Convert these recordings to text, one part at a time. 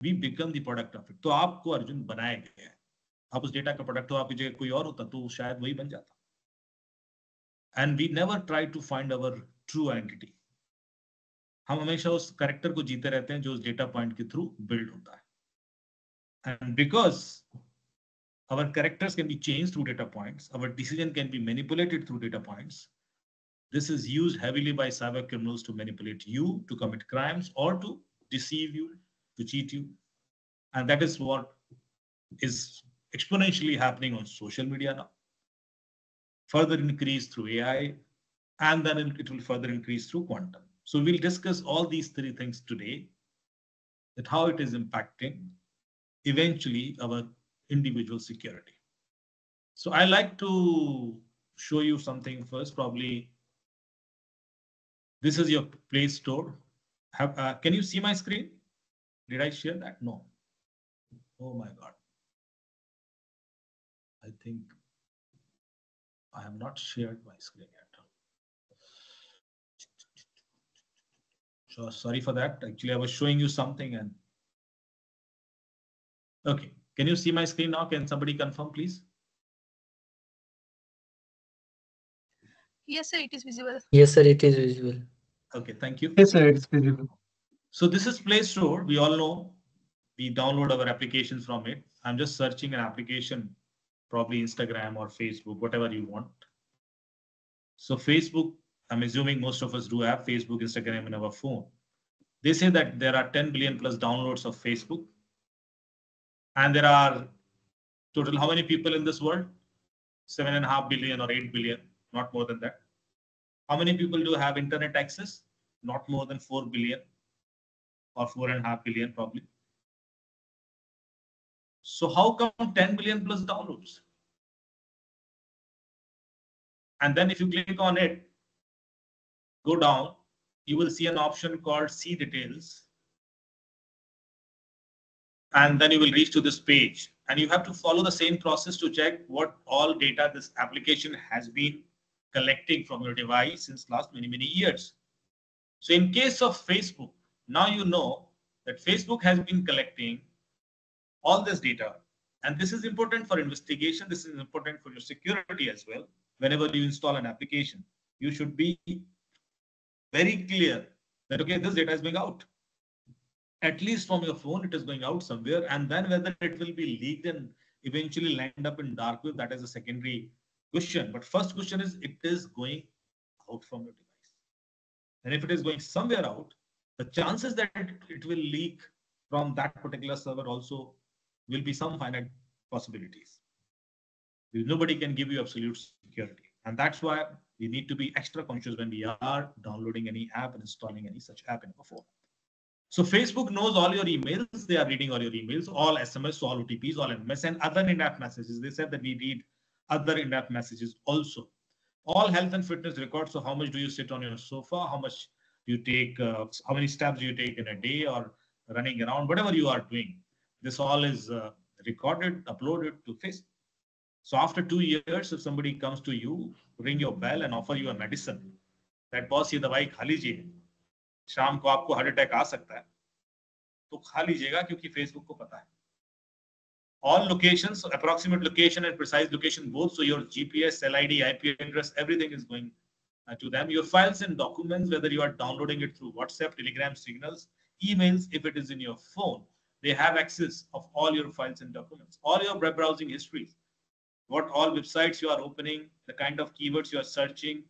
we become the product of it. तो आपको अर्जुन बनाया गया है, आप उस डेटा का प्रोडक्ट हो, आपकी जगह कोई और होता तो शायद वही बन जाता. And we never try to find our true identity. हम हमेशा उस कैरेक्टर को जीते रहते हैं जो उस डेटा पॉइंट के थ्रू बिल्ड होता है. And because our characters can be changed through data points, our decision can be manipulated through data points. This is used heavily by cyber criminals to manipulate you, to commit crimes, or to deceive you, to cheat you. And that is what is exponentially happening on social media now. Further increase through AI, and then it will further increase through quantum. So we'll discuss all these three things today, that how it is impacting eventually our individual security. So I like to show you something first. Probably this is your Play Store. Can you see my screen? Did I share that? No. Oh my God. I think I have not shared my screen yet. So sorry for that. Actually, I was showing you something and okay. Can you see my screen now? Can somebody confirm, please? Yes, sir, it is visible. Yes, sir, it is visible. Okay, thank you. Yes, sir, it's visible. So this is Play Store. We all know we download our applications from it. I'm just searching an application, probably Instagram or Facebook, whatever you want. So Facebook, I'm assuming most of us do have Facebook, Instagram in our phone. They say that there are 10 billion plus downloads of Facebook. And there are total, how many people in this world? 7.5 billion or 8 billion, not more than that. How many people do have internet access? Not more than 4 billion or 4.5 billion probably. So how come 10 billion plus downloads? And then if you click on it, go down, you will see an option called See Details. And then you will reach to this page. And you have to follow the same process to check what all data this application has been collecting from your device since last many, many years. So in case of Facebook, now you know that Facebook has been collecting all this data. And this is important for investigation. This is important for your security as well. Whenever you install an application, you should be very clear that, okay, this data is going out. At least from your phone, it is going out somewhere. And then whether it will be leaked and eventually land up in dark web, that is a secondary question. But first question is, it is going out from your device. And if it is going somewhere out, the chances that it will leak from that particular server also will be some finite possibilities. Nobody can give you absolute security. And that's why we need to be extra conscious when we are downloading any app and installing any such app in our phone. So Facebook knows all your emails. They are reading all your emails, all SMS, all OTPs, all MS, and other in-app messages. They said that we read other in-app messages also. All health and fitness records. So how much do you sit on your sofa? How much do you take? How many steps do you take in a day, or running around? Whatever you are doing, this all is recorded, uploaded to Facebook. So after 2 years, if somebody comes to you, ring your bell and offer you a medicine, that boss, ये दवाई खा लीजिए, शाम को आपको heart attack आ सकता है, तो खा लीजिएगा क्योंकि फेसबुक को पता है. All locations, approximate location and precise location both, so your GPS, LID, IP address, everything is going to them. Your files and documents, whether you are downloading it through WhatsApp, Telegram, Signals, emails, if it is in your phone, they have access of all your files and documents, all your web browsing histories, what all websites you are opening, the kind of keywords you are searching,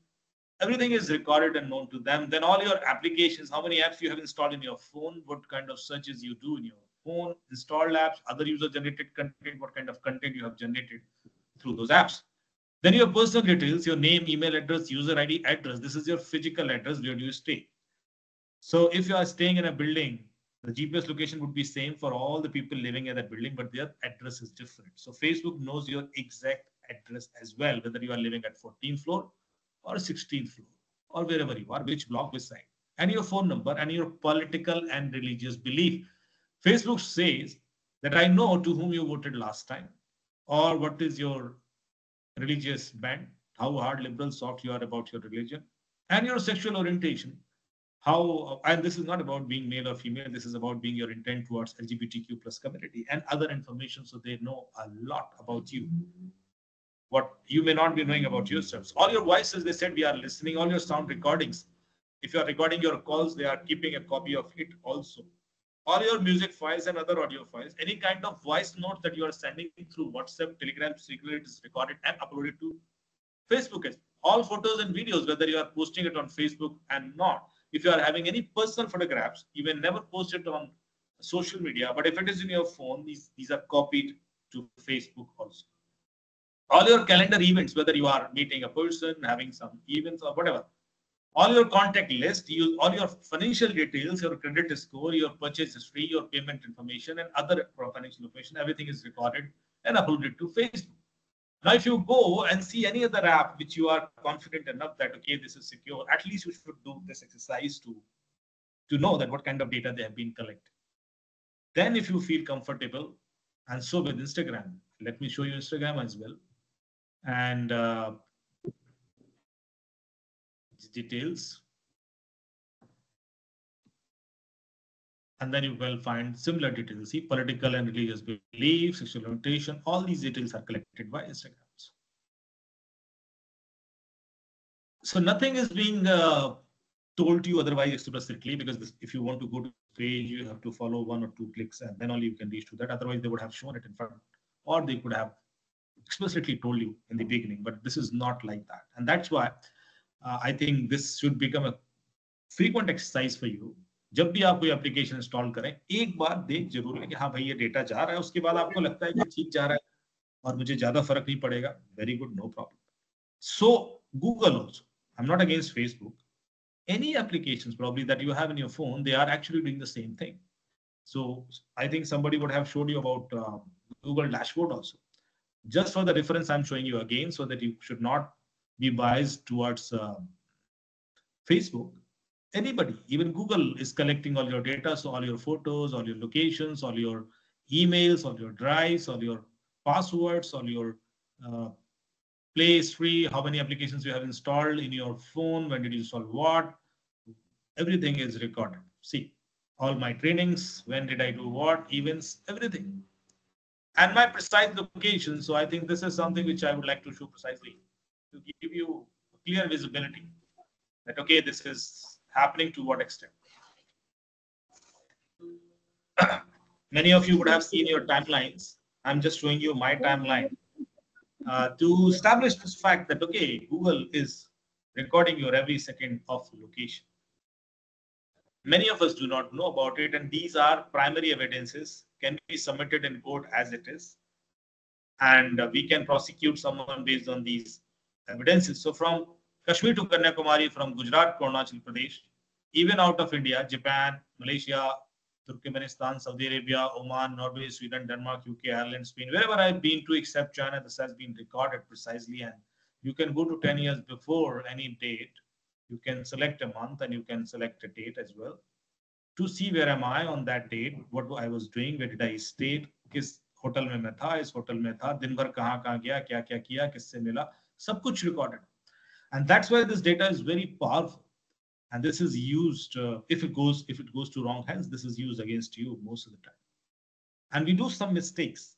everything is recorded and known to them. Then all your applications, how many apps you have installed in your phone, what kind of searches you do in your phone, installed apps, other user generated content, what kind of content you have generated through those apps. Then your personal details, your name, email address, user ID, address. This is your physical address where do you stay. So if you are staying in a building, the GPS location would be same for all the people living in that building, but their address is different. So Facebook knows your exact address as well, whether you are living at 14th floor or 16th floor or wherever you are, which block, which side, and your phone number and your political and religious belief. Facebook says that I know to whom you voted last time, or what is your religious band, how hard, liberal, soft you are about your religion, and your sexual orientation. how, and this is not about being male or female, this is about being your intent towards LGBTQ plus community and other information, so they know a lot about you, what you may not be knowing about yourselves. All your voices, they said, we are listening, all your sound recordings. If you are recording your calls, they are keeping a copy of it also. All your music files and other audio files, any kind of voice notes that you are sending through WhatsApp, Telegram, Signal, it is recorded and uploaded to Facebook. All photos and videos, whether you are posting it on Facebook and not. If you are having any personal photographs, you may never post it on social media, but if it is in your phone, these are copied to Facebook also. All your calendar events, whether you are meeting a person, having some events or whatever, all your contact list, all your financial details, your credit score, your purchase history, your payment information, and other financial information, everything is recorded and uploaded to Facebook. Now, if you go and see any other app which you are confident enough that, okay, this is secure, at least you should do this exercise to know that what kind of data they have been collected. Then if you feel comfortable, and so with Instagram, let me show you Instagram as well. And details. And then you will find similar details. See, political and religious beliefs, sexual orientation, all these details are collected by Instagram. So nothing is being told to you otherwise explicitly, because if you want to go to the page, you have to follow 1 or 2 clicks and then only you can reach to that. Otherwise, they would have shown it in front, or they could have explicitly told you in the beginning, but this is not like that. And that's why I think this should become a frequent exercise for you. जब भी आप कोई application install करें, एक बार देख जरूर लें कि हाँ भाई ये डेटा जा रहा है, उसके बाद आपको लगता है कि ठीक जा रहा है और मुझे ज्यादा फर्क नहीं पड़ेगा, very good, no problem. So Google also, I'm not against Facebook. Any applications probably that you have in your phone, they are actually doing the same thing. So I think somebody would have showed you about Google dashboard also. Just for the reference, I'm showing you again so that you should not be biased towards Facebook. Anybody, even Google is collecting all your data. So all your photos, all your locations, all your emails, all your drives, all your passwords, all your play history, how many applications you have installed in your phone, when did you install what, everything is recorded. See, all my trainings, when did I do what, events, everything. And my precise location. So I think this is something which I would like to show precisely to give you clear visibility that, okay, this is happening to what extent. Many of you would have seen your timelines. I'm just showing you my timeline to establish this fact that, okay, Google is recording your every second of location. Many of us do not know about it, and these are primary evidences, can be submitted in court as it is, and we can prosecute someone based on these evidences. So from Kashmir to Kanyakumari, from Gujarat to Arunachal Pradesh, even out of India, Japan, Malaysia, Turkmenistan, Saudi Arabia, Oman, Norway, Sweden, Denmark, UK, Ireland, Spain, wherever I've been to except China, this has been recorded precisely. And you can go to 10 years before any date. You can select a month and you can select a date as well to see where am I on that date, what I was doing, where did I stay, किस hotel में मैं था, इस hotel में था, दिन भर कहाँ गया, क्या क्या किया, किससे मिला, सब कुछ recorded. And that's why this data is very powerful. And this is used, if it goes to wrong hands, this is used against you most of the time. And we do some mistakes.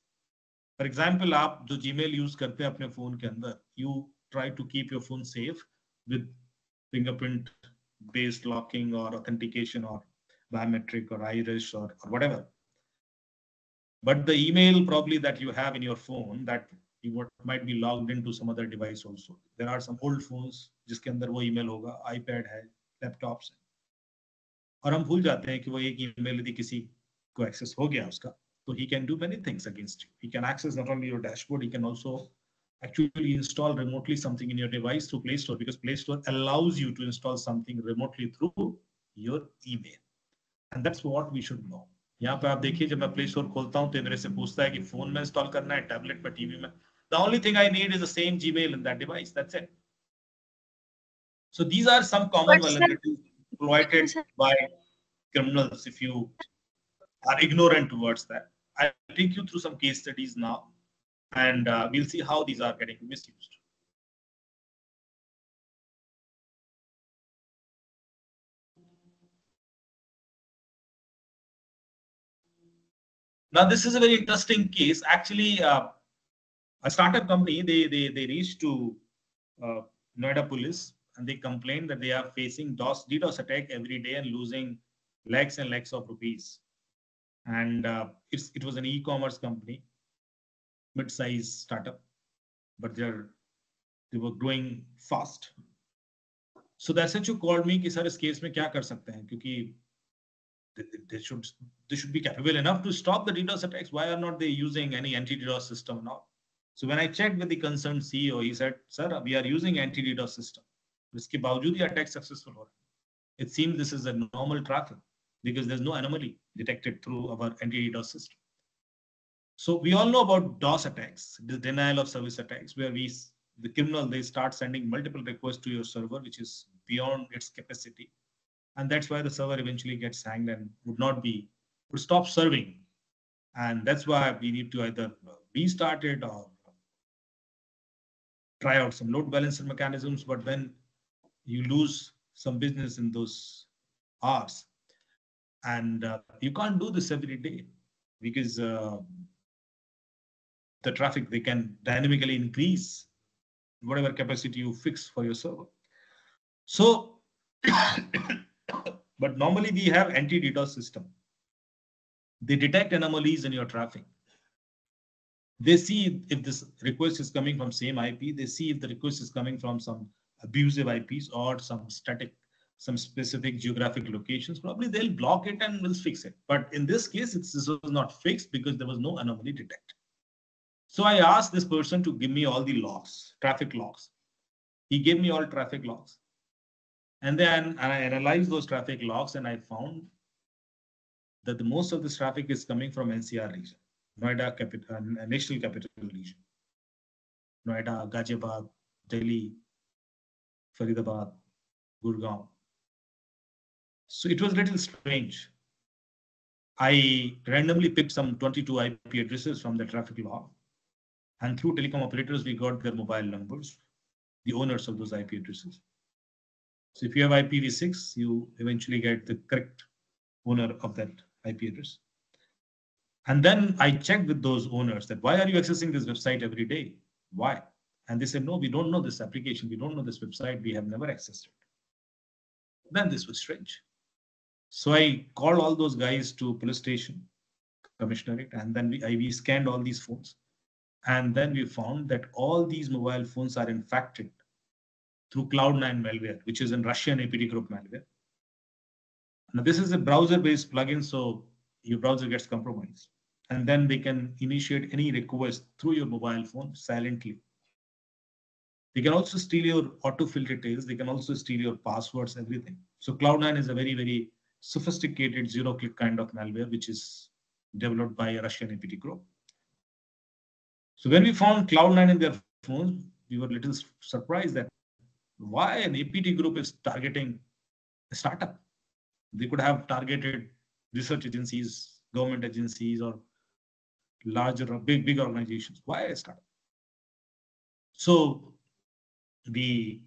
For example, आप जो Gmail use करते हैं अपने phone के अंदर, you try to keep your phone safe with fingerprint based locking or authentication or biometric or iris or whatever. But the email probably that you have in your phone, that you might be logged into some other device also. There are some old phones जिसके अंदर वो email होगा, iPad है, laptops है, और हम भूल जाते हैं कि वो एक email यदि किसी को access हो गया उसका, so he can do many things against you. He can access not only your dashboard, he can also actually install remotely something in your device through Play Store, because Play Store allows you to install something remotely through your email. And that's what we should know. यहाँ पे आप देखिए, जब मैं play store खोलता हूँ तो मेरे से पूछता है कि फोन में इंस्टॉल करना है, टैबलेट पे, टीवी में. The only thing I need is the same Gmail in that device. That's it. So these are some common vulnerabilities exploited by criminals if you are ignorant towards that. I'll take you through some case studies now, and we'll see how these are getting misused. Now, this is a very interesting case. Actually, a startup company, they reached to Noida police and they complained that they are facing DDoS attack every day and losing lakhs and lakhs of rupees. And it was an e-commerce company, mid-size startup, but they were growing fast. So the SHO called me कि sir इस case में क्या कर सकते हैं, क्योंकि they should be capable enough to stop the DDoS attacks. Why are not they using any anti-DDoS system now? So when I checked with the concerned CEO, he said, "Sir, we are using anti-DDoS system. इसके बावजूद ये attack successful हो रहा है. It seems this is a normal traffic because there's no anomaly detected through our anti-DDoS system." So we all know about DOS attacks, the denial of service attacks, where the criminal, they start sending multiple requests to your server, which is beyond its capacity. And that's why the server eventually gets hanged and would stop serving. And that's why we need to either restart it or try out some load balancer mechanisms. But then you lose some business in those hours. And you can't do this every day because the traffic, they can dynamically increase whatever capacity you fix for your server. So, but normally we have anti-DDoS system. They detect anomalies in your traffic. They see if this request is coming from same IP. They see if the request is coming from some abusive IPs or some specific geographic locations. Probably they'll block it and will fix it. But in this case, this was not fixed because there was no anomaly detected. So I asked this person to give me all the logs, traffic logs. He gave me all traffic logs. And then I analyzed those traffic logs and I found that the most of this traffic is coming from NCR region, Noida National Capital Region. Noida, Ghaziabad, Delhi, Faridabad, Gurgaon. So it was a little strange. I randomly picked some 22 IP addresses from the traffic log. And through telecom operators, we got their mobile numbers, the owners of those IP addresses. So if you have IPv6, you eventually get the correct owner of that IP address. And then I checked with those owners that why are you accessing this website every day? Why? And they said, no, we don't know this application. We don't know this website. We have never accessed it. Then this was strange. So I called all those guys to police station, commissionerate, and then we scanned all these phones. And then we found that all these mobile phones are infected through Cloud9 malware, which is a Russian APT group malware. Now, this is a browser-based plugin, so your browser gets compromised. And then they can initiate any request through your mobile phone silently. They can also steal your autofill details. They can also steal your passwords, everything. So Cloud9 is a very, very sophisticated zero-click kind of malware, which is developed by a Russian APT group. So when we found Cloud9 in their phones, we were a little surprised that why an APT group is targeting a startup. They could have targeted research agencies, government agencies, or larger or big organizations. Why a startup? So we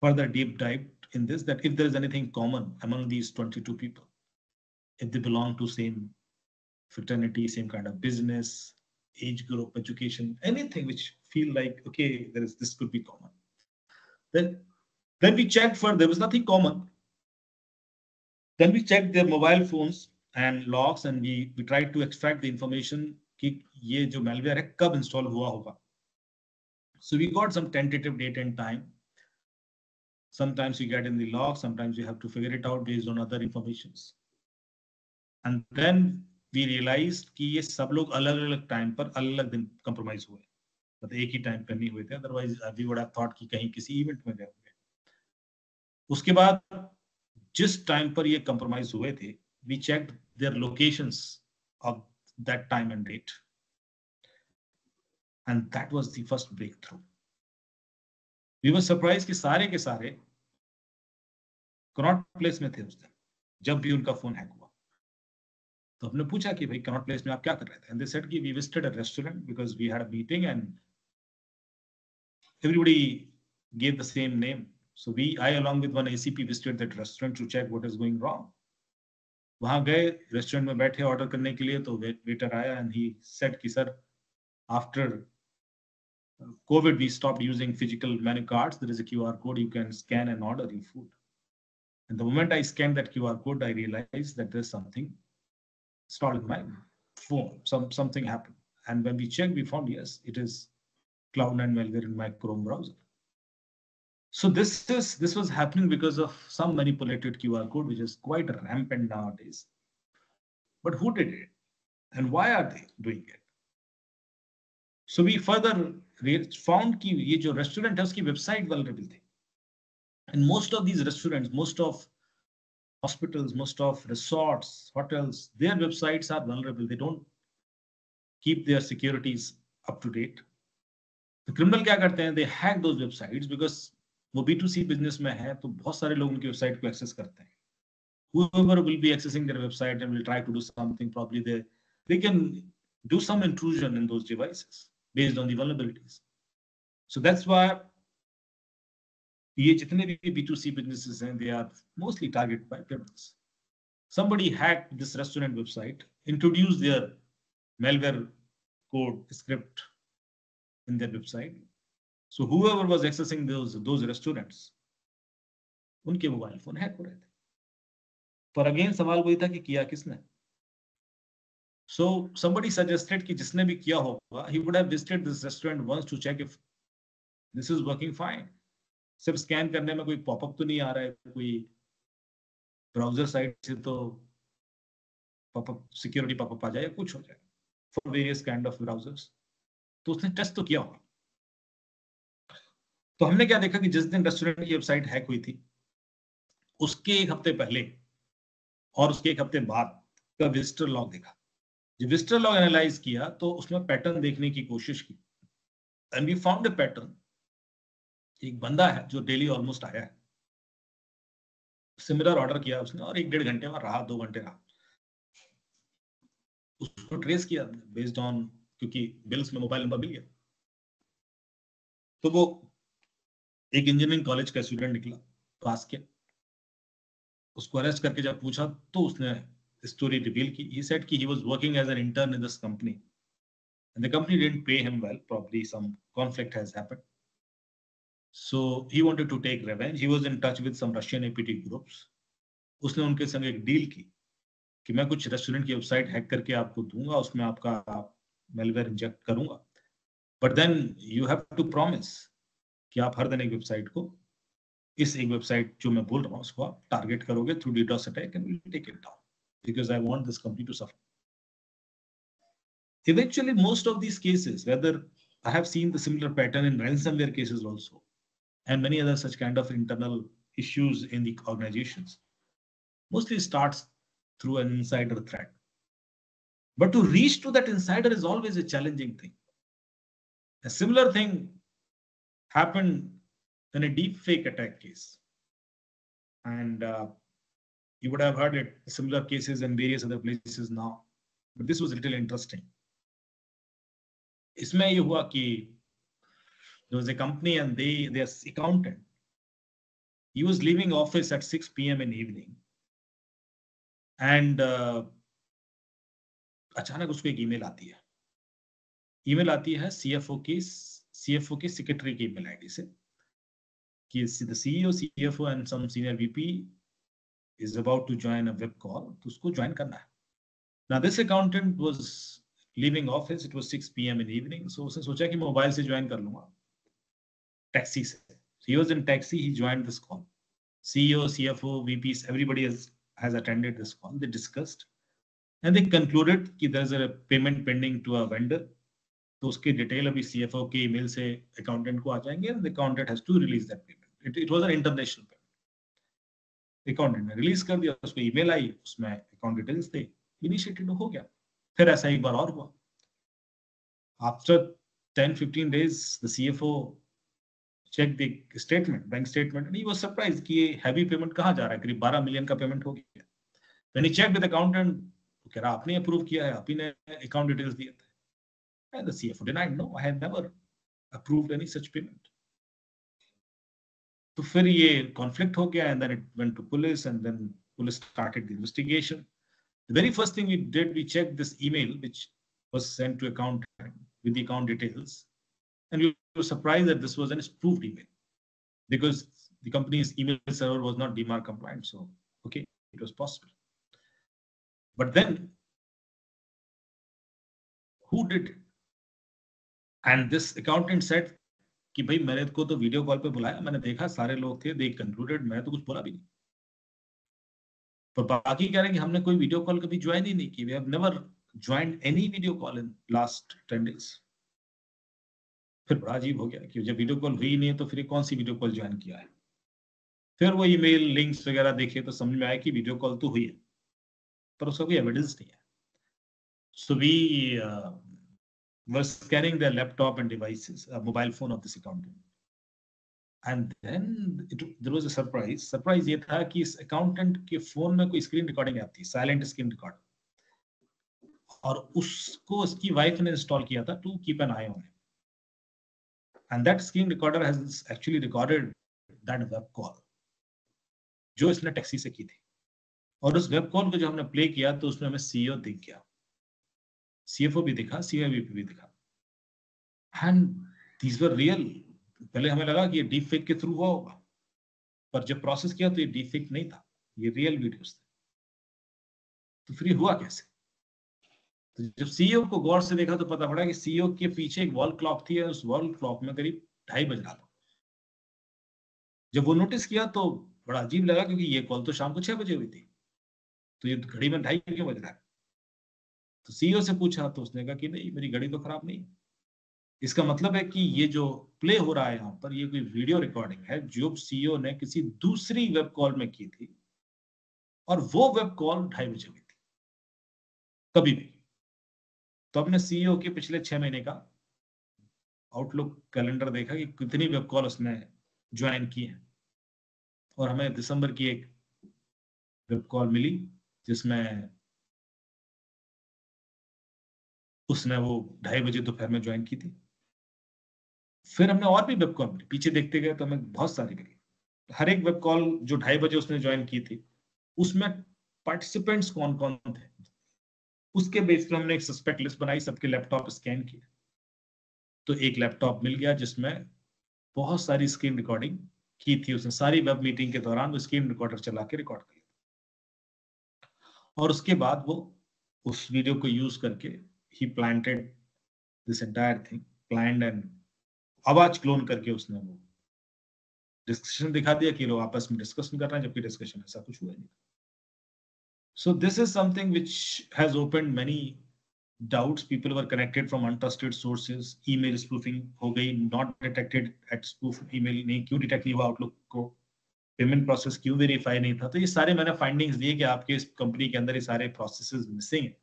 further deep dived in this, that if there is anything common among these 22 people, if they belong to same fraternity, same kind of business, age group, education, anything which feel like, okay, this could be common. Then we checked for, there was nothing common. Then we checked their mobile phones and logs and we tried to extract the information कि ये जो malware है कब install हुआ होगा. So we got some tentative date and time. Sometimes you get in the log, sometimes you have to figure it out based on other informations. And then we realized कि ये सब लोग अलग-अलग time पर अलग-अलग दिन compromise हुए. मतलब एक ही time पे नहीं हुए थे. Otherwise we would have thought कि कहीं किसी event में गए होंगे. उसके बाद जिस time पर ये compromise हुए थे, we checked their locations of that time and date. And that was the first breakthrough. We were surprised कि सारे के सारे Connaught Place में थे उस दिन, जब भी उनका फोन हैक हुआ. तो हमने पूछा कि भाई Connaught Place में आप क्या कर रहे थे? And they said कि we visited a restaurant because we had a meeting and everybody gave the same name. So I along with one ACP visited that restaurant to check what is going wrong. वहां गए, restaurant में बैठे order करने के लिए, तो waiter आया and he said कि sir, after COVID we stopped using physical menu cards. There is a QR code, you can scan and order your food. And the moment I scanned that QR code, I realized that there's something installed in my phone. Something happened. And when we checked, we found, yes, it is Cloud9 malware in my Chrome browser. So this was happening because of some manipulated QR code, which is quite rampant nowadays. But who did it? And why are they doing it? So we further found कि ये जो restaurant है उसकी website vulnerable थी. And most of these restaurants, most of hospitals, most of resorts, hotels, their websites are vulnerable. They don't keep their securities up to date. तो criminal क्या करते हैं? They hack those websites because वो B2C business में है, तो बहुत सारे लोग उनकी वेबसाइट को एक्सेस करते हैं. Whoever will be accessing their website and will try to do something, probably they can do some intrusion in those devices based on the vulnerabilities. So that's why ये जितने भी B2C businesses हैं, they are mostly targeted by criminals. Somebody hacked this restaurant website, introduced their malware code script in their website. So whoever was accessing those restaurants, उनके mobile phone hack हो रहे थे. पर again सवाल वही था कि किया किसने? So somebody suggested कि जिसने भी किया होगा, he would have visited this restaurant once to check if this is working fine. सिर्फ स्कैन करने में कोई पॉपअप तो नहीं आ रहा है, कोई ब्राउजर साइट से तो पॉपअप सिक्योरिटी पॉपअप आ जाए, कुछ हो जाए for various kind of browsers. तो उसने टेस्ट तो किया होगा. तो हमने क्या देखा कि जिस दिन रेस्टोरेंट की वेबसाइट हैक हुई थी, उसके एक हफ्ते पहले और उसके एक हफ्ते बाद का विजिटर लॉग देखा. जब विजिटर लॉग एनालाइज किया तो उसमें पैटर्न देखने की कोशिश की. And we found a pattern. एक बंदा है जो डेली ऑलमोस्ट आया है, सिमिलर ऑर्डर किया उसने और 1-1.5 घंटे में रहा, 2 घंटे रहा. उसको ट्रेस किया बेस्ड ऑन, क्योंकि बिल्स में मोबाइल नंबर मिल गया. तो वो एक इंजीनियरिंग कॉलेज का स्टूडेंट निकला, पास किया. उसको अरेस्ट करके जब पूछा तो उसने स्टोरी रिवील की. He said कि he was working as an intern in this company and the company didn't pay him well. Probably some conflict has happened. So he wanted to take revenge. He was in touch with some Russian APT groups. उसने उनके संग एक deal की कि मैं कुछ restaurant की website hack करके आपको दूंगा, उसमें आपका मेलवेयर इंजेक्ट करूंगा, but then you have to promise कि आप हर दिन एक वेबसाइट को, इस एक वेबसाइट जो मैं बोल रहा हूँ उसको आप टारगेट करोगे through DDoS attack and will take it down because I want this company to suffer. Eventually, most of these cases, whether I have seen the similar pattern in ransomware cases also, and many other such kind of internal issues in the organizations, mostly starts through an insider threat. But to reach to that insider is always a challenging thing. A similar thing happened in a deep fake attack case. And you would have heard it, similar cases in various other places now. But this was a little interesting. इसमें ये हुआ कि there was a company and their accountant, he was leaving office at 6 p.m. in evening and अचानक उसको एक email आती है. Email आती है CFO के सेक्रेटरी की ईमेल आईडी से कि the CEO, CFO and some senior VP is about to join a web call, तो उसको ज्वाइन करना है. Now this accountant was leaving office, it was 6 p.m. in evening, so उसने सोचा कि मोबाइल से ज्वाइन कर लूंगा, टैक्सी से. He was in taxi, he joined this call. CEO, CFO, VPs, everybody has attended this call. They discussed and they concluded that there's a payment pending to a vendor. तो उसके detail अभी CFO के email से accountant को आ जाएंगे and the accountant has to release that payment. It was an international payment. Accountant ने release कर दिया, उसको ईमेल आई, उसमें अकाउंट डिटेल्स थे, इनिशिएटेड हो गया. फिर ऐसा एक बार और हुआ. After 10-15 days, the CFO checked the statement, bank statement, and he was surprised कि ये heavy payment कहाँ जा रहा है, करीब 12 million का पेमेंट हो गया. When he checked with the accountant, तो कह रहा आपने अप्रूव किया है, आप ही ने अकाउंट डिटेल्स दिए थे. And the CFO denied, no, I have never approved any such payment. तो फिर ये conflict हो गया and then it went to police and then police started the investigation. The very first thing we did, we checked this email which was sent to account with the account details, and we were surprised that this was an spoofed email because the company's email server was not DMARC compliant. So okay, it was possible. But then who did it? And this accountant said कि भाई मेरे को तो video call पे बुलाया, मैंने देखा सारे लोग थे, they concluded, मैं तो कुछ बोला भी नहीं। पर बाकी कह रहे हैं कि हमने कोई वीडियो कॉल कभी ज्वाइन ही नहीं की, we have never joined any video call in last 10 days। फिर बड़ा अजीब हो गया कि जब वीडियो कॉल हुई नहीं है तो फिर कौन सी वीडियो कॉल ज्वाइन किया है। फिर वो ईमेल लिंक्स वगैरह देखे तो समझ में आया कि वीडियो कॉल तो हुई है, पर उसका कोई एविडेंस नहीं है। So we were scanning their laptop and devices, mobile phone of this accountant, and then there was a surprise. Surprise ये था कि इस accountant के phone में कोई screen recording app थी, silent screen record, और उसको उसकी wife ने install किया था to keep an eye on it. And that screen recorder has actually recorded that web call जो इसने टैक्सी से की थी, और उस वेब कॉल को जो हमने प्ले किया तो उसमें हमें सीईओ दिख गया, सीएफओ भी दिखा, सीआईवीपी भी दिखा, एंड दीज वर रियल। पहले हमें लगा कि ये डीप फेक के थ्रू हुआ होगा, पर जब प्रोसेस किया तो ये डीप फेक नहीं था, ये रियल वीडियोस थे। तो फिर हुआ कैसे? तो जब सीईओ को गौर से देखा तो पता पड़ा कि सीईओ के पीछे एक वॉल क्लॉक थी, और उस वॉल क्लॉक में करीब 2:30 बज रहा था। जब वो नोटिस किया तो बड़ा अजीब लगा, क्योंकि ये कॉल तो शाम को 6 बजे हुई थी, तो ये घड़ी में 2:30 क्यों बज रहा है? तो सीईओ से पूछा तो उसने कहा कि नहीं, मेरी घड़ी तो खराब नहीं। इसका मतलब है कि ये जो प्ले हो रहा है यहाँ पर, ये कोई वीडियो रिकॉर्डिंग है जो सीईओ ने किसी दूसरी वेब कॉल में की थी, और वो वेब कॉल 2:30 बजे हुई थी कभी भी। तो अपने सीईओ के पिछले 6 महीने का आउटलुक कैलेंडर देखा कि कितनी वेब कॉल उसने ज्वाइन की है, और हमें दिसंबर की एक वेब कॉल मिली जिसमें उसने वो 2:30 बजे दोपहर में ज्वाइन की थी। फिर हमने और भी वेब कॉल मिली, पीछे देखते गए तो हमें बहुत सारी मिली। हर एक वेब कॉल जो 2:30 बजे उसने ज्वाइन की थी, उसमें पार्टिसिपेंट्स कौन कौन थे, उसके बेस पर हमने एक सस्पेक्ट लिस्ट बनाई, सबके लैपटॉप स्कैन किए, तो एक लैपटॉप मिल गया जिसमें बहुत सारी स्क्रीन रिकॉर्डिंग की थी। उसने सारी वेब मीटिंग के दौरान वो स्क्रीन रिकॉर्डर चला के रिकॉर्ड किया, और उसके बाद वो उस वीडियो को यूज करके ही planted this entire thing, planned and आवाज क्लोन करके उसने वो डिस्कशन दिखा दिया कि लोग आपस में डिस्कशन कर रहे हैं, जबकि डिस्कशन ऐसा कुछ हुआ नहीं। So this is something which has opened many doubts. People were connected from untrusted sources. Email spoofing हो गई, not detected at spoof email, नहीं क्यों डिटेक्ट नहीं हुआ आउटलुक को, पेमेंट प्रोसेस क्यों वेरीफाई नहीं था। तो ये सारे मैंने फाइंडिंग्स दिए कि आपके इस कंपनी के अंदर ये सारे प्रोसेसेस मिसिंग है,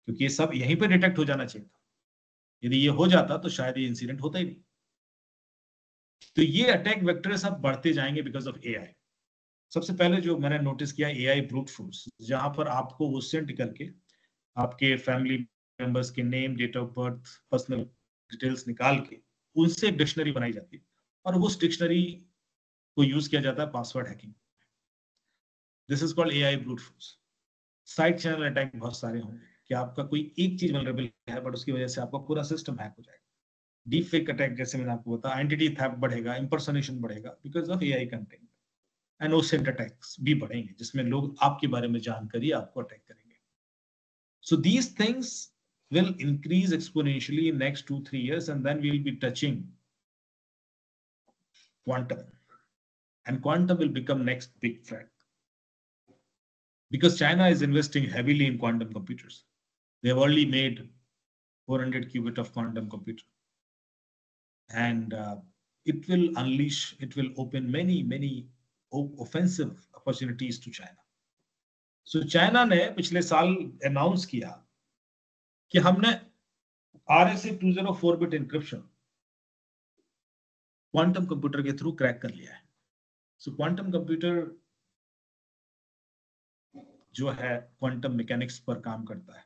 क्योंकि ये सब यहीं पे डिटेक्ट हो जाना चाहिए था। यदि ये हो जाता तो शायद ये इंसिडेंट होता ही नहीं। तो ये अटैक वेक्टर सब बढ़ते जाएंगे बिकॉज ऑफ एआई। सबसे पहले जो मैंने नोटिस किया, एआई ब्रूट फोर्स, जहां पर आपको उससे करके आपके फैमिली मेंबर्स के name, date of birth, personal details निकाल के उनसे एक डिक्शनरी बनाई जाती है, और उस डिक्शनरी को यूज किया जाता है password hacking. This is called AI brute force. Side channel attack बहुत सारे होंगे कि आपका कोई एक चीज वल्नरेबल है, बट उसकी वजह से आपका पूरा सिस्टम हैक हो जाएगा। डीप फेक अटैक जैसे मैंने आपको बताया, आइडेंटिटी थेफ्ट बढ़ेगा, इंपर्सनेशन बढ़ेगा because of AI content, and OSINT attacks भी बढ़ेंगे जिसमें लोग आपके बारे में जानकर आपको अटैक करेंगे। So these things will increase exponentially in next 2-3 years, and then we will be touching quantum, and quantum will become next big threat because China is investing heavily in quantum computers. They have already made 400 qubit of quantum computer, and it will unleash, it will open many offensive opportunities to China. So China ने पिछले साल announce किया कि हमने RSA 204 bit encryption quantum computer के through crack कर लिया है। सो क्वांटम कंप्यूटर जो है क्वांटम मैकेनिक्स पर काम करता है,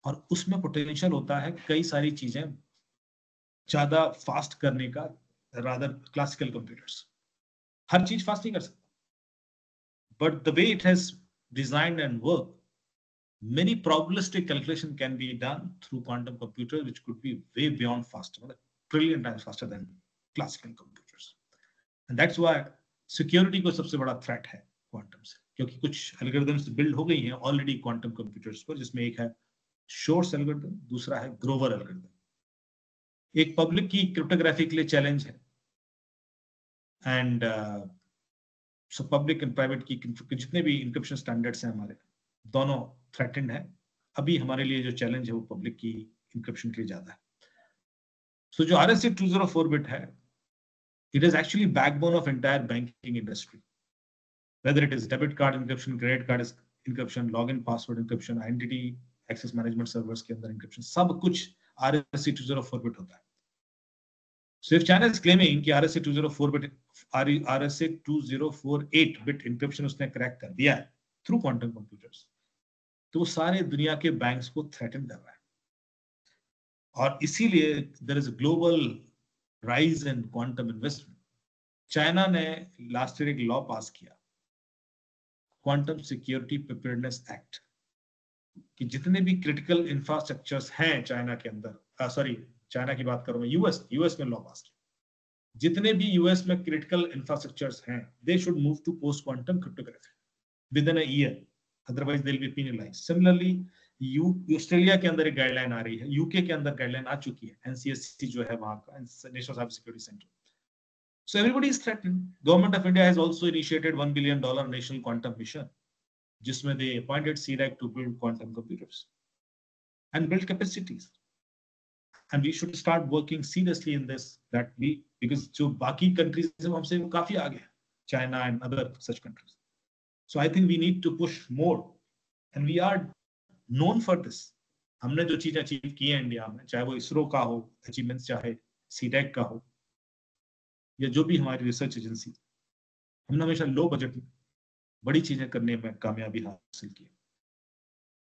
और उसमें पोटेंशियल होता है कई सारी चीजें ज्यादा फास्ट करने का, रादर क्लासिकल कंप्यूटर्स हर चीज फास्ट नहीं कर सकता, but the way it has designed and work, many probabilistic calculation can be done through quantum computers, which could be way beyond faster, मतलब trillion times faster than classical computers. And that's why security को सबसे बड़ा threat है quantum से, क्योंकि कुछ algorithms build हो गई हैं already quantum computers पर, जिसमें एक है Shor's algorithm, दूसरा है Grover algorithm. एक पब्लिक की क्रिप्टोग्राफी के लिए चैलेंज है, and so public and private की जितने भी इंक्रिप्शन स्टैंडर्ड्स हैं हमारे, दोनों थ्रेटेंड है. अभी हमारे लिए जो चैलेंज है वो पब्लिक की इंक्रिप्शन के लिए ज्यादा है. सो जो RSA 204 बिट है, it is actually backbone of entire banking industry, whether it is debit card encryption, credit card encryption, login password encryption, identity access management servers के अंदर encryption, सब कुछ RSA 204 बिट होता है. So if China is claiming कि RSA 204 bit, RSA 2048 bit encryption उसने crack कर दिया है through quantum computers, तो वो सारे दुनिया के बैंक्स को थ्रेटन कर रहा है. और इसीलिए there is a global rise in quantum investment. China ने लास्ट ईयर एक लॉ पास किया, क्वांटम सिक्योरिटी प्रिपेयर्डनेस एक्ट, कि जितने भी क्रिटिकल इंफ्रास्ट्रक्चर्स हैं चाइना के अंदर, सॉरी चाइना की बात करूं मैं, यूएस में लॉ पास किया, जितने भी यूएस में क्रिटिकल इंफ्रास्ट्रक्चर्स हैं, they should move to post quantum cryptography within a year, otherwise they will be penalised. Similarly Australia के अंदर एक गाइडलाइन आ रही है, यूके के अंदर गाइडलाइन आ चुकी है, एनसीएससी जो है वहां का, national cyber security centre. So everybody is threatened. Government of India has also initiated $1 billion national quantum mission, जिसमें they appointed CDAC to build quantum computers and build capacities. And we should start working seriously in this, that we, because जो बाकी countries हैं हमसे वो काफी आगे हैं, China and other such countries. So I think we need to push more, and we are known for this. हमने जो चीजें अचीव की हैं इंडिया में, चाहे वो इसरो का हो अचीवमेंट्स, चाहे सीडेक का हो, या जो भी हमारी रिसर्च एजेंसी, हमने हमेशा लो बजट में बड़ी चीजें करने में कामयाबी हासिल की.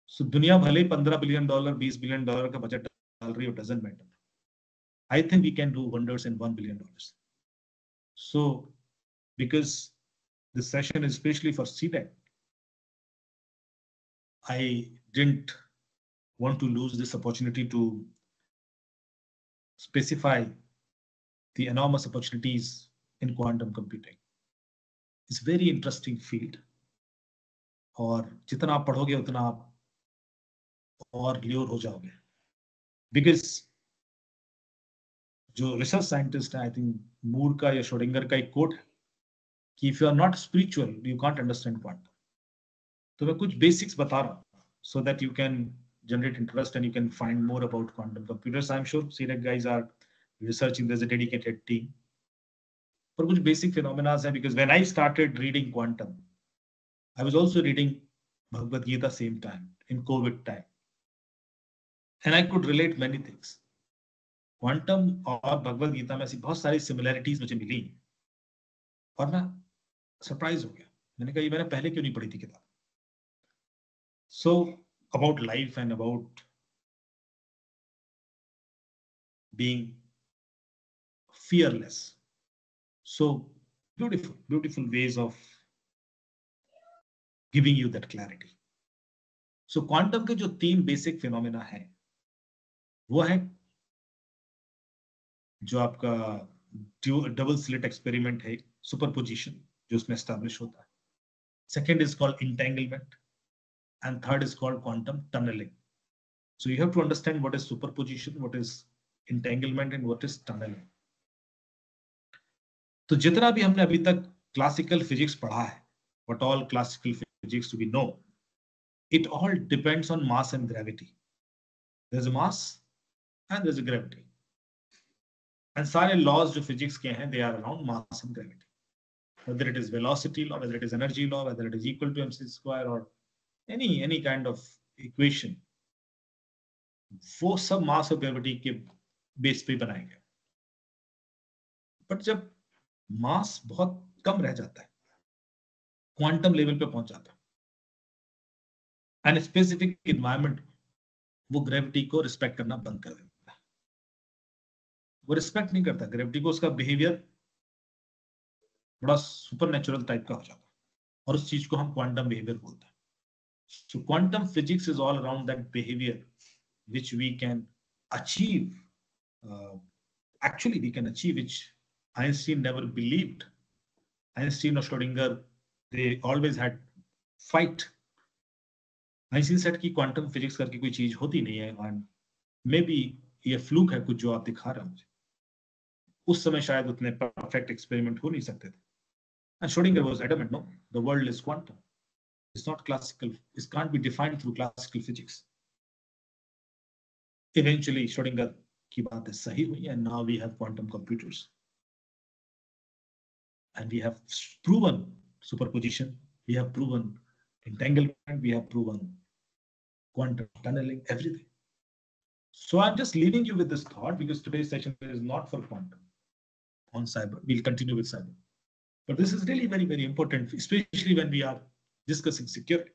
सो दुनिया भले $15 बिलियन, $20 बिलियन का बजट डाल रही हो, doesn't matter. I think we can do wonders in $1 billion. So, because this session is especially for CDAC, I didn't want to lose this opportunity to specify the enormous opportunities in quantum computing. It's a very interesting field, और जितना आप पढ़ोगे उतना आप और lure हो जाओगे. Because जो रिसर्च साइंटिस्ट है, आई थिंक मूर का या श्रोडिंगर का एक कोट है कि if you are not spiritual you can't understand quantum. तो मैं कुछ बेसिक्स बता रहा हूँ so that you can generate interest and you can find more about quantum computers. I'm sure CDAC guys are researching, there's a dedicated team. पर कुछ basic phenomena हैं, because when I started reading quantum, I was also reading Bhagavad Gita same time in COVID time, and I could relate many things. Quantum और भगवद गीता में ऐसी बहुत सारी similarities मुझे मिली, और मैं सरप्राइज हो गया. मैंने कहा ये मैंने पहले क्यों नहीं पढ़ी थी किताब. So about life and about being fearless. So beautiful ways of giving you that clarity. So quantum के जो 3 बेसिक फिनोमेना है, वो है जो आपका डबल स्लिट एक्सपेरिमेंट है, सुपरपोजिशन जो उसमें एस्टैब्लिश होता है. Second is called entanglement, and third is called quantum tunnelling. So you have to understand what is superposition, what is entanglement, and what is tunneling. तो जितना भी हमने अभी तक क्लासिकल फिजिक्स पढ़ा है, what all classical physics we know, it all depends on mass and gravity. There's a mass and there's a gravity. And सारे laws जो physics के हैं, they are around mass and gravity. Whether it is velocity law, whether it is energy law, whether it is equal to mc square, or any kind of equation, वो सब मास और gravity के base पे बनाए गए. But जब मास बहुत कम रह जाता है, क्वांटम लेवल पे पहुंच जाता है, एंड स्पेसिफिक एनवायरनमेंट, वो ग्रेविटी को रिस्पेक्ट करना बंद कर देता है. वो रिस्पेक्ट नहीं करता ग्रेविटी को, उसका बिहेवियर बड़ा सुपर नेचुरल टाइप का हो जाता है, और उस चीज को हम क्वांटम बिहेवियर बोलते हैं. So quantum physics is all around that behavior which we can achieve. Actually, we can achieve, which Einstein never believed. Einstein or Schrödinger, they always had fight. Einstein said कि quantum physics करके कोई चीज होती नहीं है, and maybe ये fluke है कुछ जो आप दिखा रहे हो मुझे. उस समय शायद उतने परफेक्ट एक्सपेरिमेंट हो नहीं सकते थे. And Schrödinger was adamant, no, the world is quantum. It's not classical. It can't be defined through classical physics. Eventually, Schrödinger की बात सही हुई, and now we have quantum computers. And we have proven superposition, we have proven entanglement, we have proven quantum tunneling, everything. So I'm just leaving you with this thought, because today's session is not for quantum on cyber. We'll continue with cyber. But this is really very, very important, especially when we are discussing security.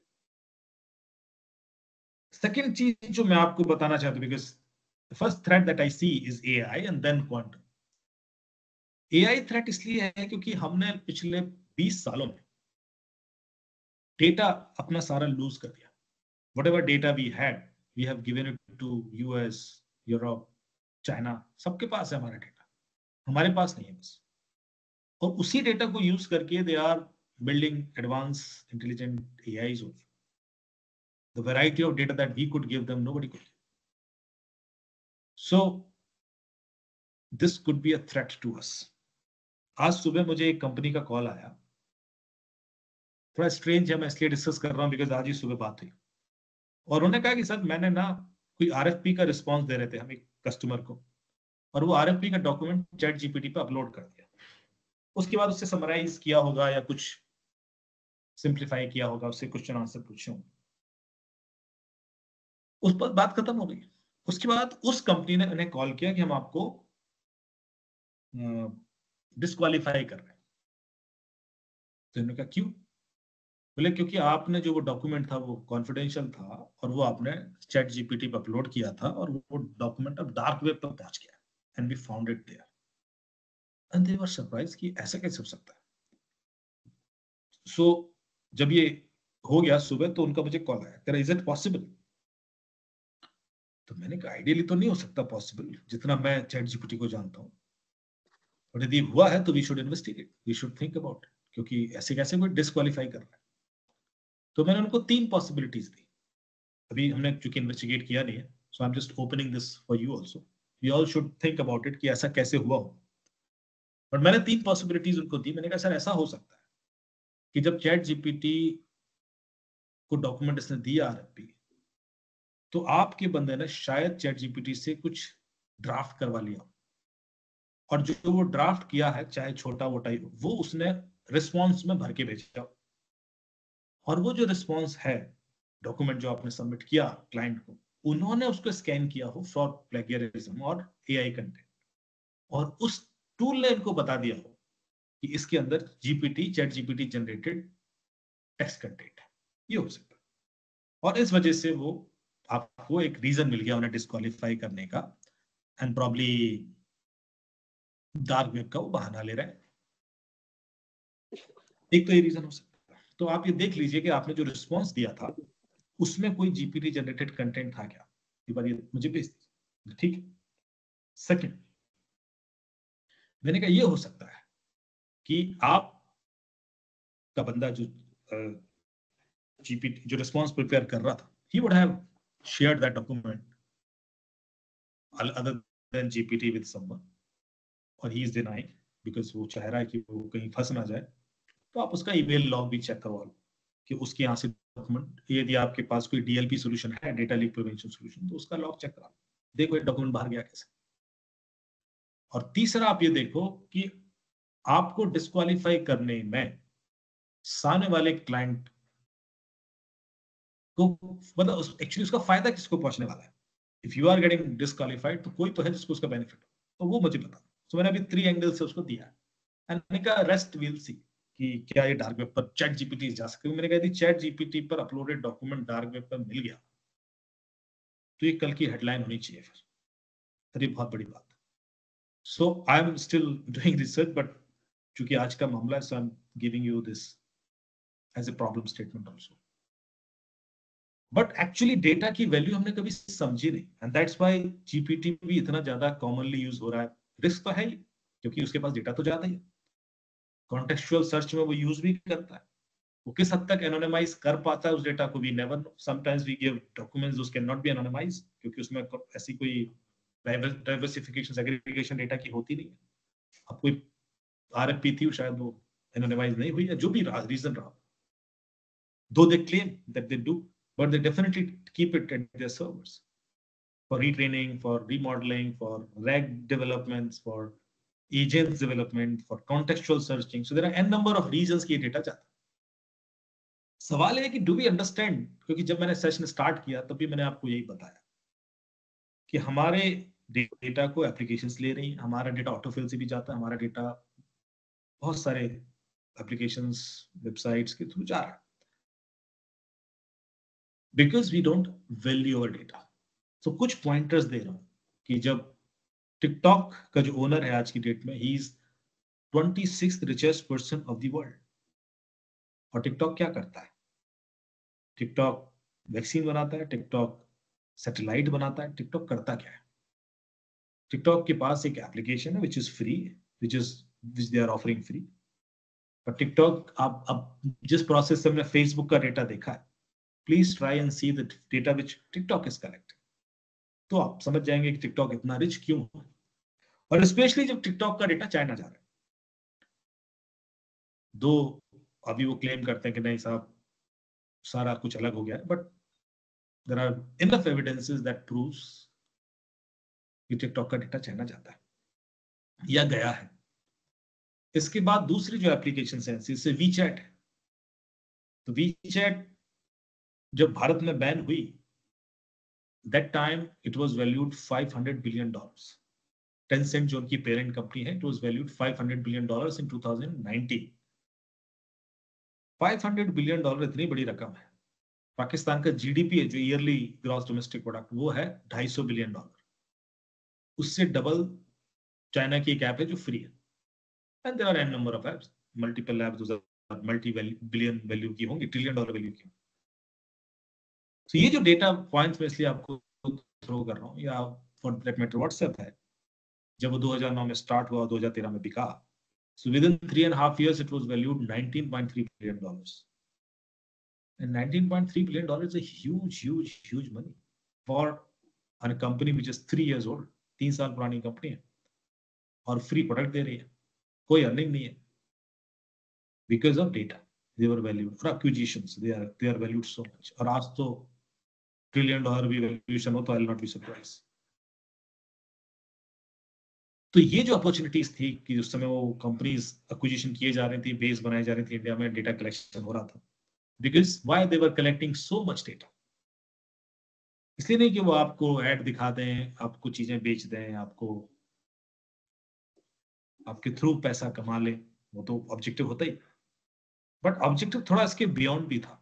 Second चीज जो मैं आपको बताना चाहता हूं, because the first threat that I see is AI and then quantum. AI threat इसलिए है क्योंकि हमने पिछले 20 सालों में डेटा अपना सारा लूज कर दिया. Whatever data we had, we have given it to US, Europe, China. सबके पास है हमारा डेटा, हमारे पास नहीं है बस. और उसी डेटा को यूज करके they are building advanced intelligent AIs also. The variety of data that we could give them, nobody could give. So this could be a threat to us. आज सुबह मुझे एक कंपनी का कॉल आया, थोड़ा strange है, मैं इसलिए डिस्कस कर रहा हूं बिकॉज आज ही सुबह बात हुई. और उन्होंने कहा कि सर मैंने ना कोई RFP का रिस्पॉन्स दे रहे थे हम एक कस्टमर को, और वो RFP का डॉक्यूमेंट चैट जीपीटी पे अपलोड कर दिया. उसके बाद उससे समराइज किया होगा या कुछ सिंप्लीफाई किया होगा, उससे क्वेश्चन आंसर पूछे होंगे, उस पर बात खत्म हो गई. उसके बाद उस कंपनी ने उन्हें कॉल किया कि हम आपको डिस्क्वालीफाई कर रहे हैं. तो उन्होंने कहा क्यों? बोले क्योंकि आपने जो वो डॉक्यूमेंट था वो कॉन्फिडेंशियल था, और वो आपने चैट जीपीटी पे अपलोड किया था, और वो डॉक्यूमेंट अब डार्क वेब पर पहुंच गया, and we found it there. And they were surprise कि ऐसा कैसे हो सकता है. सो जब ये हो गया सुबह, तो उनका मुझे कॉल आया, कह रहा इज इट पॉसिबल? तो मैंने कहा आइडियली तो नहीं हो सकता पॉसिबल, जितना मैं चैट जीपीटी को जानता हूँ, और यदि हुआ है तो we should investigate, we should think about, क्योंकि ऐसे कैसे कोई डिस्क्वालीफाई कर रहा है. तो मैंने उनको 3 पॉसिबिलिटीज दी. अभी हमने चूंकि इन्वेस्टिगेट किया नहीं है, so I am just opening this for you also. We all should think about it कि ऐसा कैसे हुआ हो. बट मैंने 3 पॉसिबिलिटीज उनको दी. मैंने कहा सर ऐसा हो सकता है कि जब चैट जीपीटी को डॉक्यूमेंट इसने दिया RFP, तो आपके बंदे ने शायद चैट जीपीटी से कुछ ड्राफ्ट करवा लिया, और जो वो ड्राफ्ट किया है, चाहे छोटा वोटा ही, वो उसने रिस्पॉन्स में भर के भेजा, और वो जो रिस्पॉन्स है, डॉक्यूमेंट जो आपने सबमिट किया क्लाइंट को, उन्होंने उसको स्कैन किया हो फॉर प्लेगियरिज्म और AI कंटेंट, और उस टूल ने इनको बता दिया हो कि इसके अंदर chat GPT generated text content है. ये हो सकता है, और इस वजह से वो आपको एक रीजन मिल गया उन्हें डिस्क्वालीफाई करने का, एंड प्रॉब्ली डार्क वेब का वो बहाना ले रहे हैं. एक तो ये रीजन हो सकता है. तो आप ये देख लीजिए कि आपने जो रिस्पॉन्स दिया था उसमें कोई जीपीटी जनरेटेड कंटेंट था क्या, एक बार ये मुझे भेज दीजिए. ठीक है. सेकंड, मैंने कहा ये हो सकता है कि आप का बंदा जो जीपीटी जो रिस्पॉन्स प्रिपेयर कर रहा था, he would have shared that document other than GPT with someone, और he is denying because वो चाह रहा है कि वो कहीं फंस ना जाए. तो आप उसका ईमेल लॉग भी चेक करवा लो कि उसके यहाँ से डॉक्यूमेंट, यदि आपके पास कोई DLP सोल्यूशन है, डेटा लीक प्रिवेंशन सोल्यूशन, तो उसका लॉग चेक करा लो, देखो ये डॉक्यूमेंट बाहर गया कैसे. और तीसरा आप ये देखो कि आपको डिस्क्वालीफाई करने में सामने वाले क्लाइंट को, मतलब एक्चुअली उसका फायदा किसको पहुंचने वाला है. If you are getting disqualified, तो कोई तो है जिसको उसका बेनिफिट हो, तो वो मुझे बता. तो मैंने अभी 3 एंगल से उसको दिया, एंड मैंने कहा रेस्ट विल सी कि क्या ये डार्क वेब पर चैट जीपीटी जा सकती है. मैंने कहा थी चैट जीपीटी पर अपलोडेड डॉक्यूमेंट डार्क वेब पर मिल गया, तो ये कल की हेडलाइन होनी चाहिए फिर. अरे बहुत बड़ी बात. So I am still doing research, but चूंकि आज का मामला है, so I am giving you this as a problem statement also. But actually data की वैल्यू हमने कभी समझी नहीं, एंड दैट्स व्हाई जीपीटी भी इतना ज्यादा कॉमनली यूज हो रहा है। रिस्क तो है ही, क्योंकि उसके पास डेटा तो ज्यादा ही है। कॉन्टेक्सचुअल सर्च में वो यूज भी करता है। वो किस हद तक एनोनिमाइज कर पाता है उस डेटा को, भी never know. Sometimes we give documents those can not be anonymize, क्योंकि उसमें ऐसी कोई डाइवर्सिफिकेशन सेग्रीगेशन डेटा की होती नहीं है। अब कोई आरएफपी थी, शायद वो एनोनिमाइज नहीं हुई, या जो भी रीजन रहा, though they claim that they do, but they definitely keep it at their servers for retraining, for remodeling, for RAG developments, for agents development, for contextual searching. So there are n number of reasons कि ये data जाता है। सवाल है कि do we understand, क्योंकि जब मैंने सेशन स्टार्ट किया तब भी मैंने आपको यही बताया कि हमारे डेटा को एप्लीकेशंस ले रही हैं, हमारा डेटा ऑटोफिल से भी जाता है, हमारा डेटा बहुत सारे एप्लीकेशंस वेबसाइट्स के थ्रू जा रहा है, because we don't value our data. तो कुछ पॉइंटर्स दे रहा हूं कि जब टिकटॉक का जो ओनर है आज की डेट में, he is 26th richest person of the world. और टिकटॉक क्या करता है? टिकटॉक वैक्सीन बनाता है, टिकटॉक सैटेलाइट बनाता है, टिकटॉक करता क्या है? टिकटॉक के पास एक एप्लीकेशन है which is free, which they are offering free. पर टिकटॉक, आप अब जिस प्रोसेस से हमने फेसबुक का डेटा देखा है, please try and see the data which TikTok is collecting, तो आप समझ जाएंगे कि टिकटॉक इतना रिच क्यों है। और स्पेशली जब टिकटॉक का डेटा चाइना जा रहा है, दो अभी वो क्लेम करते हैं कि नहीं साहब सारा कुछ अलग हो गया है, but there are enough evidences that proves कि टिकटॉक का डेटा चाइना जाता है या गया है। इसके बाद दूसरी जो एप्लीकेशन है जैसे वीचैट है, तो वीचैट जब भारत में बैन हुई, that time it was valued $500 billion. Tencent जो उनकी पेरेंट कंपनी है, it was valued $500 billion in 2019। $500 billion इतनी बड़ी रकम है। पाकिस्तान का जीडीपी है जो ईयरली ग्रॉस डोमेस्टिक प्रोडक्ट, वो है $250 बिलियन। उससे डबल चाइना की एक ऐप है जो फ्री है, and there are an number of apps, multiple apps multi billion value की होंगी, $1 ट्रिलियन वैल्यू की। तो ये जो डेटा पॉइंट्स में इसलिए आपको थ्रो कर रहा हूँ, या फॉर दैट मैटर व्हाट्सएप है, जब वो 2009 में स्टार्ट हुआ, 2013 में बिका, so within 3.5 years it was valued $19.3 billion. And $19.3 billion is a huge money for a company which is 3 years old. 3 साल पुरानी कंपनी है और फ्री प्रोडक्ट दे रही है, कोई अर्निंग नहीं है, because of data they were valued, for acquisitions they are valued so much. और आज तो $1 ट्रिलियन भी वैल्यूएशन हो तो I will not be surprise. तो ये जो अपॉर्चुनिटीज थी कि उस समय वो कंपनीज एक्विजिशन किए जा रही थी, बेस बनाए जा रही थी, इंडिया में डेटा कलेक्शन हो रहा था, because why they were collecting so much data. इसलिए नहीं कि वो आपको ऐड दिखा दें, आपको चीजें बेच दें, आपको आपके थ्रू पैसा कमा ले, वो तो ऑब्जेक्टिव होता ही, बट ऑब्जेक्टिव थोड़ा इसके बियॉन्ड भी था।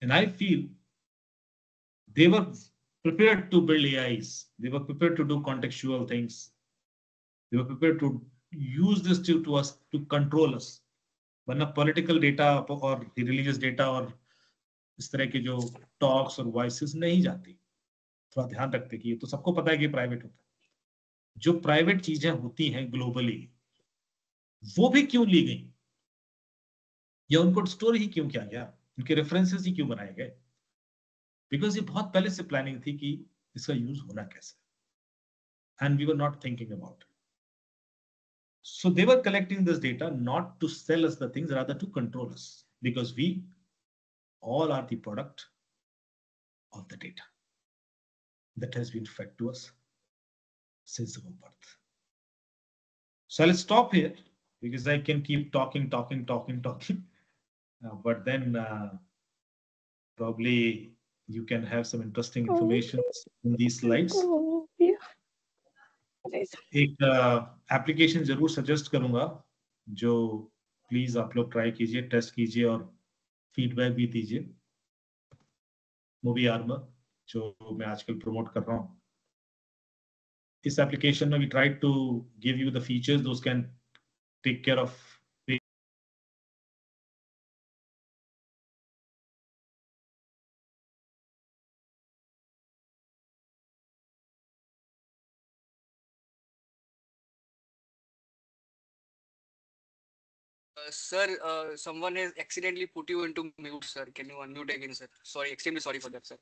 And I feel they were prepared to build AIs, they were prepared to do contextual things, they were prepared to use this to us to control us। वरना political data और religious data और इस तरह के जो talks और voices नहीं जाती। थोड़ा ध्यान रखते कि ये तो सबको पता है कि प्राइवेट होता है। जो प्राइवेट चीजें होती हैं ग्लोबली, वो भी क्यों ली गई, या उनको स्टोर ही क्यों किया गया, उनके रेफरेंसेस ही क्यों बनाए गए? बिकॉज ये बहुत पहले से प्लानिंग थी कि इसका यूज होना कैसे, and we were not thinking about it. So they were collecting this data not to sell us the things, rather to control us, because we all are the product of the data that has been fed to us since our birth. So I'll stop here because I can keep talking. But then probably you can have some interesting information in these slides. एक application जरूर suggest करूंगा जो please आप लोग try कीजिए, test कीजिए और feedback भी दीजिए। मूवी आर्मर जो मैं आजकल प्रमोट कर रहा हूँ, इस एप्लीकेशन में we try to give you the features those can take care of Sir, someone has accidentally put you into mute, sir. Can you unmute again, sir? Sorry, extremely sorry for that, sir.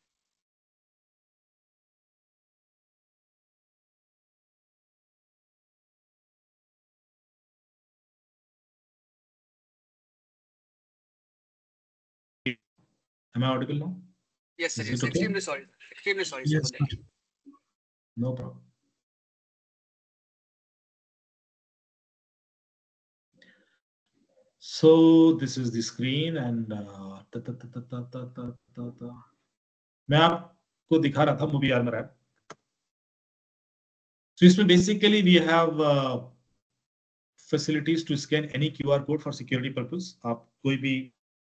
Am I audible now? Yes, sir. Is it Yes, okay? extremely sorry. Extremely sorry, sir, for Yes. that. No problem. So this is the screen and मैं आपको दिखा रहा था movie armour app. So इसमें basically we have facilities to scan any QR code for security purpose. आप कोई भी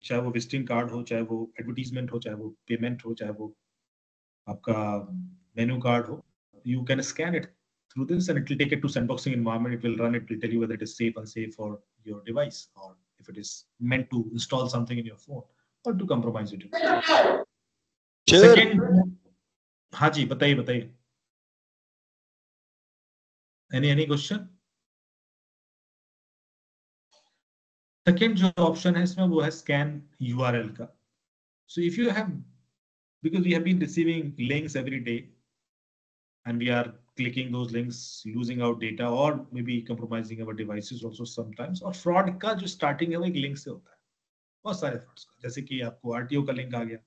चाहे वो विजिटिंग कार्ड हो, चाहे वो एडवर्टीजमेंट हो, चाहे वो पेमेंट हो, चाहे वो आपका मेनू कार्ड हो, you can scan it through this and it will take it to sandboxing environment. It will run, it will tell you whether it is safe, unsafe for your device, or if it is meant to install something in your phone or to compromise it. Second, हाँ जी, बताइए बताइए. Any question? Second जो option है इसमें वो है scan URL का. So if you have, because we have been receiving links every day and we are clicking those links, losing our data or maybe compromising our devices also sometimes. और fraud का जो starting है वो एक link से होता है. बहुत सारे frauds का, जैसे कि आपको RTO का link आ गया,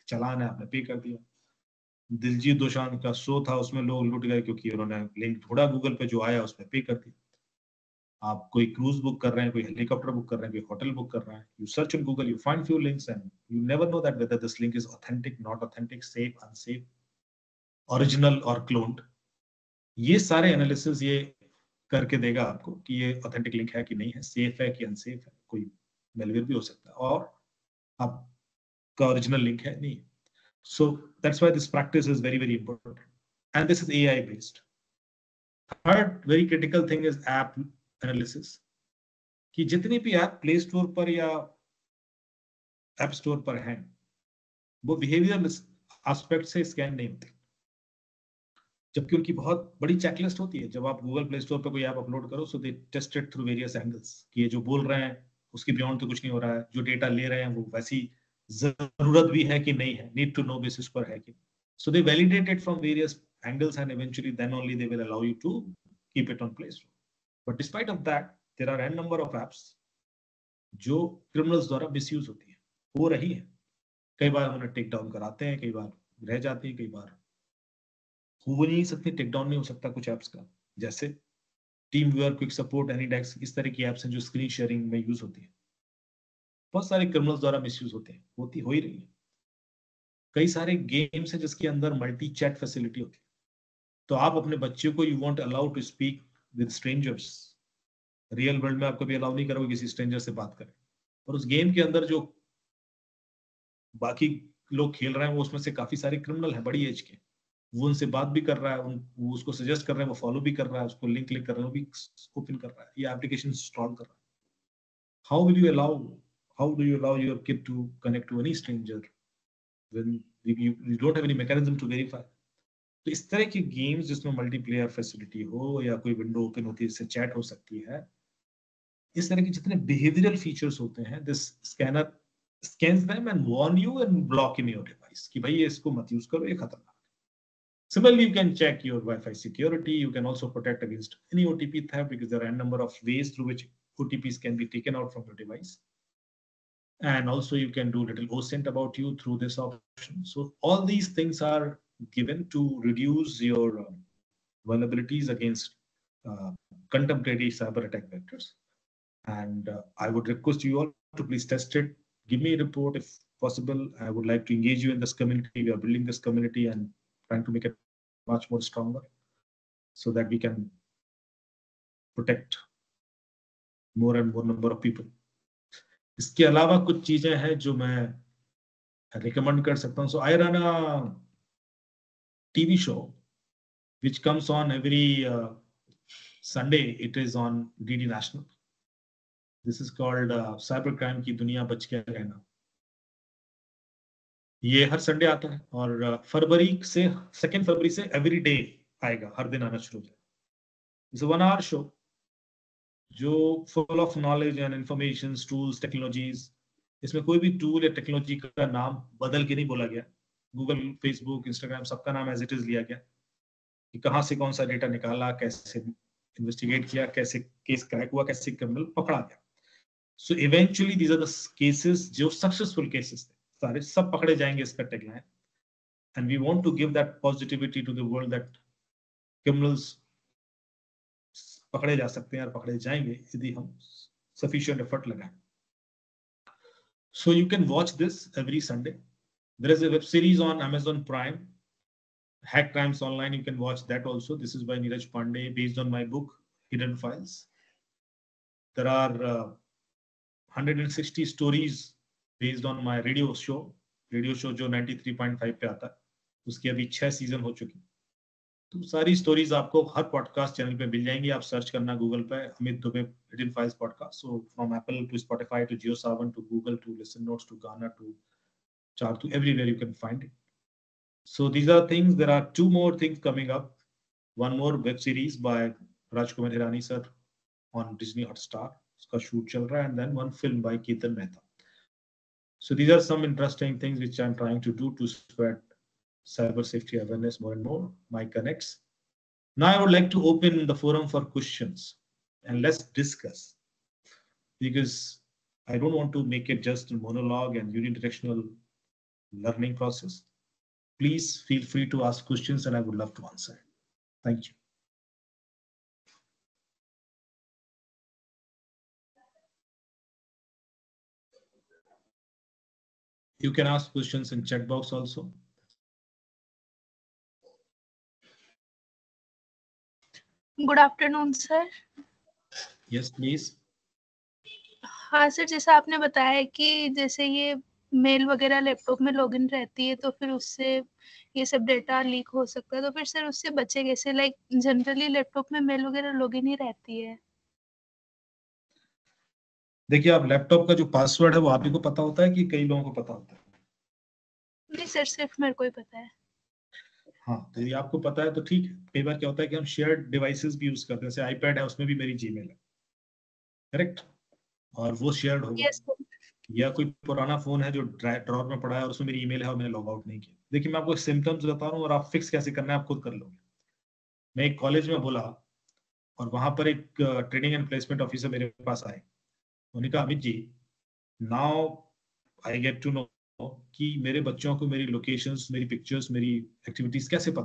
चालान है, आपने पे कर दिया. दिलजीत दोसांझ का शो था, उसमें लोग लुट गए क्योंकि उन्होंने लिंक ढूंढा गूगल पे, जो आया उसमें पे कर दिया. आप कोई क्रूज बुक कर रहे हैं, कोई हेलीकॉप्टर बुक कर रहे हैं, कोई होटल बुक कर रहा है, you search in Google, you find few links and you never know that whether this link is authentic, not authentic, safe, unsafe, original और क्लोन्ड. ये सारे एनालिसिस ये करके देगा आपको कि ये ऑथेंटिक लिंक है कि नहीं है, सेफ है कि अनसेफ है, कोई मेलवेयर भी हो सकता है, और आपका ओरिजिनल लिंक है नहीं. So that's why this practice is very very important and this is AI based. Third very critical thing is app analysis, कि जितनी भी ऐप प्ले स्टोर पर या ऐप स्टोर पर हैं वो बिहेवियर एस्पेक्ट से स्कैन नहीं होते, जबकि उनकी बहुत बड़ी चेकलिस्ट होती है. जब आप गूगल प्ले स्टोर पर कोई ऐप अपलोड करो, so they test it through various angles, कि ये जो बोल रहे हैं उसके बियॉन्ड तो कुछ नहीं हो रहा है, जो डेटा ले रहे हैं वो वैसी जरूरत भी है कि नहीं है, नीड टू नो बेसिस पर है कि. So they validate it from various angles and eventually then only they will allow you to keep it on Play Store. But despite of that there are an number of apps जो criminals द्वारा misuse होती है, हो रही है. कई बार उन्हें take down कराते हैं, कई बार रह जाती है, कई बार हो नहीं सकती, टेक डाउन नहीं हो सकता कुछ एप्स का, जैसे टीम व्यूअर, क्विक सपोर्ट, एनीडेक्स, इस तरह की एप्स हैं जो स्क्रीन शेयरिंग में यूज होती है. बहुत सारे क्रिमिनल्स द्वारा मिसयूज होते हैं, होती हो ही रही है. कई सारे गेम्स हैं जिसके अंदर मल्टी चैट फैसिलिटी होती है, तो आप अपने बच्चे को you want allow to speak with strangers, real world में आप कभी अलाउ नहीं करोगे किसी स्ट्रेंजर से बात करें, और उस गेम के अंदर जो बाकी लोग खेल रहे हैं वो उसमें से काफी सारे क्रिमिनल हैं बड़ी एज के, वो उनसे बात भी कर रहा है, वो उसको सजेस्ट कर रहे हैं, वो फॉलो भी कर रहा है, उसको लिंक क्लिक कर रहे हैं, वो भी ओपन कर रहा है, ये एप्लीकेशन इंस्टॉल कर रहा है. how will you allow how do you allow your kid to connect to any stranger when you don't have any mechanism to verify. तो इस तरह के गेम्स जिसमें मल्टीप्लेयर फैसिलिटी हो या कोई विंडो ओपन होती है जिससे चैट हो सकती है, इस तरह के जितने बिहेवियरल फीचर्स होते हैं, this scanner scans them and warn you and block in your device कि भाई ये इसको मत यूज करो, ये खतरनाक. Similarly, you can check your Wi-Fi security. You can also protect against any OTP theft because there are a number of ways through which OTPs can be taken out from your device. And also you can do little OSINT about you through this option. So all these things are given to reduce your vulnerabilities against uh, contemporary cyber attack vectors. And I would request you all to please test it. Give me a report if possible. I would like to engage you in this community. We are building this community and trying to make it much more stronger so that we can protect more and more number of people. इसके अलावा कुछ चीजें हैं जो मैं recommend कर सकता हूँ. So I run a TV show which comes on every Sunday. It is on DD National. This is called Cybercrime की दुनिया बच के रहना. ये हर संडे आता है और फरवरी से 2 फरवरी से एवरी डे आएगा, हर दिन आना शुरू हो जाएगा. It's 1 hour show. जो full of knowledge and information, tools, technologies, इसमें कोई भी टूल या टेक्नोलॉजी का नाम बदल के नहीं बोला गया। गूगल, फेसबुक, इंस्टाग्राम, सबका नाम एज इट इज लिया गया कि कहाँ से कौन सा डेटा निकाला, कैसे इन्वेस्टिगेट किया, कैसे केस क्रैक हुआ, कैसे क्रिमिनल पकड़ा गया। So eventually these are the cases जो सक्सेसफुल केसेस थे, सारे सब पकड़े जाएंगे, इसका tagline. And we want to give that positivity to the world that criminals पकड़े जा सकते हैं और पकड़े जाएंगे यदि हम sufficient effort लगाएं. So you can watch this every Sunday. There is a web series on Amazon Prime, Hack Crimes Online. You can watch that also. This is by Neeraj Pandey, based on my book Hidden Files. There are 160 stories based on my radio show जो 93.5 पे आता है, उसकी अभी 6 season हो चुकी। तो सारी स्टोरीज आपको हर पॉडकास्ट चैनल पे मिल जाएंगी। आप सर्च करना गूगल पे Amit Dubey hidden files podcast. So from Apple to Spotify to Jio Saavn to Google to Listen Notes to Gaana to चार्टू, everywhere you can find it. So these are things. There are 2 more things coming up. One more web series by Rajkumar Hirani sir on Disney Hotstar. उसका shoot चल रहा है, and then one film by Ketan Mehta. So these are some interesting things which I'm trying to do to spread cyber safety awareness more and more. My connects. Now I would like to open the forum for questions and let's discuss, because I don't want to make it just a monologue and unidirectional learning process. Please feel free to ask questions and I would love to answer. Thank you. You can ask questions in chat box also. Good afternoon sir. Yes, please. हाँ sir, जैसा आपने बताया कि जैसे ये mail वगैरह laptop में login रहती है तो फिर उससे ये सब डेटा लीक हो सकता है, तो फिर सर उससे बचे कैसे? लाइक जनरली लैपटॉप में मेल वगैरह लॉगिन ही रहती है। देखिए, आप लैपटॉप का जो पासवर्ड है वो आप ही को पता होता है कि कई लोगों को पता होता है? नहीं सर, सिर्फ मेरे को ही पता है। हाँ, तो यदि आपको पता है तो ठीक है। कई बार क्या होता है कि हम शेयर्ड डिवाइसेस भी यूज करते हैं, जैसे आईपैड है उसमें भी मेरी जीमेल है, करेक्ट, और वो शेयर्ड होगा। Yes sir. या कोई पुराना फोन है जो ड्रॉर में पड़ा है और उसमें मेरी ईमेल है और मैंने लॉग आउट नहीं किया। देखिए, मैं आपको सिम्टम्स बता रहा हूँ और आप फिक्स कैसे करना है आप खुद कर लोगे। मैं एक कॉलेज में बोला और वहां पर एक ट्रेनिंग एंड प्लेसमेंट ऑफिसर मेरे पास आए। उन्होंने कहा, Amit ji, now I get to know कि मेरे बच्चों को मेरी लोकेशंस, मेरी पिक्चर्स, मेरी एक्टिविटीज कैसे पता